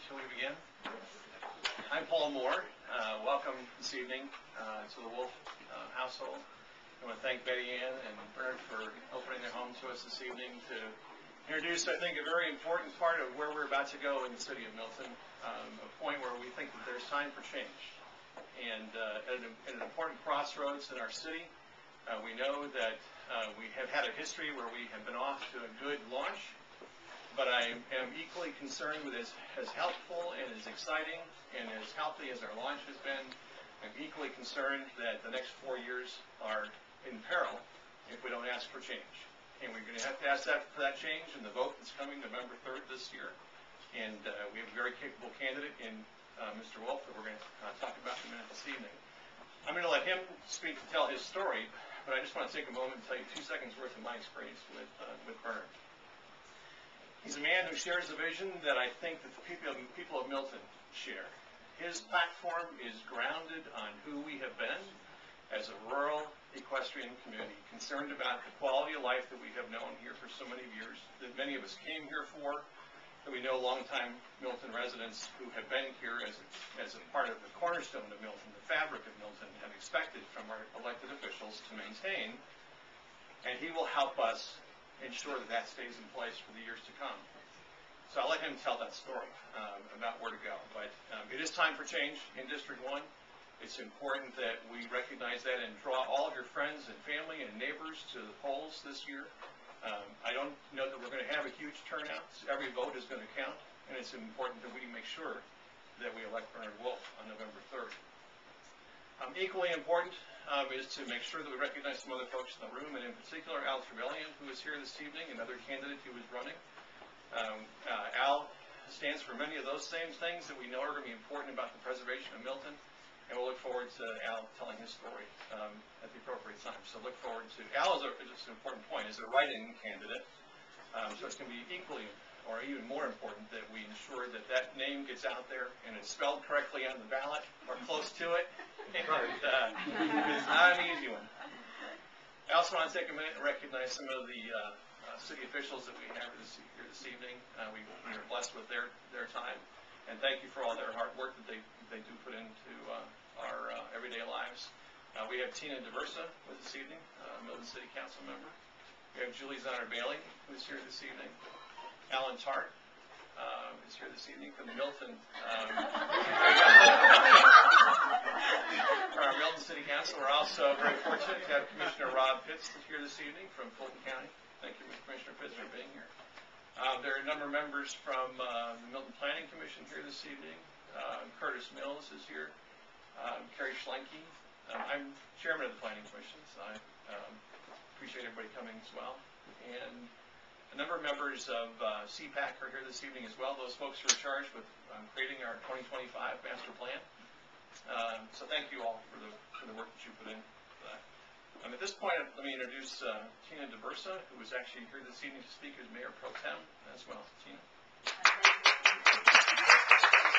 Shall we begin? I'm Paul Moore. Welcome this evening to the Wolff household. I want to thank Betty Ann and Bernard for opening their home to us this evening to introduce, I think, a very important part of where we're about to go in the city of Milton, a point where we think that there's time for change. And at an important crossroads in our city, we know that we have had a history where we have been off to a good launch, but I am equally concerned with as helpful and as exciting and as healthy as our launch has been. I'm equally concerned that the next 4 years are in peril if we don't ask for change. And we're going to have to ask for that change in the vote that's coming November 3rd this year. And we have a very capable candidate in Mr. Wolff that we're going to talk about in a minute this evening. I'm going to let him speak to tell his story, but I just want to take a moment and tell you 2 seconds worth of my experience with Bernard. He's a man who shares the vision that I think that the people of Milton share. His platform is grounded on who we have been as a rural equestrian community, concerned about the quality of life that we have known here for so many years, that many of us came here for, that we know longtime Milton residents who have been here as a part of the cornerstone of Milton, the fabric of Milton, have expected from our elected officials to maintain, and he will help us ensure that that stays in place for the years to come. So I'll let him tell that story about where to go. But it is time for change in District 1. It's important that we recognize that and draw all of your friends and family and neighbors to the polls this year. I don't know that we're going to have a huge turnout. Every vote is going to count, and it's important that we make sure that we elect Bernard Wolff on November 3rd. Equally important is to make sure that we recognize some other folks in the room, and in particular Al Trevelyan, who is here this evening, another candidate who is running. Al stands for many of those same things that we know are going to be important about the preservation of Milton, and we'll look forward to Al telling his story at the appropriate time. So look forward to Al is just an important point, is a write-in candidate, so it's going to be equally or even more important that we ensure that that name gets out there and it's spelled correctly on the ballot or close to it. And, it's not an easy one. I also want to take a minute and recognize some of the city officials that we have here this evening. We are blessed with their time, and thank you for all their hard work that they do put into our everyday lives. We have Tina Diversa with us this evening, Milton City Council member. We have Julie Zonner-Bailey, who's here this evening. Alan Tart is here this evening from the Milton our Milton City Council. We're also very fortunate to have Commissioner Rob Pitts here this evening from Fulton County. Thank you, Commissioner Pitts, for being here. There are a number of members from the Milton Planning Commission here this evening. Curtis Mills is here. Carrie Schlenke. I'm chairman of the Planning Commission, so I appreciate everybody coming as well. And a number of members of CPAC are here this evening as well. Those folks who are charged with creating our 2025 master plan. So thank you all for the work that you put in for that. At this point, let me introduce Tina Diversa, who is actually here this evening to speak as Mayor Pro Tem as well. Tina.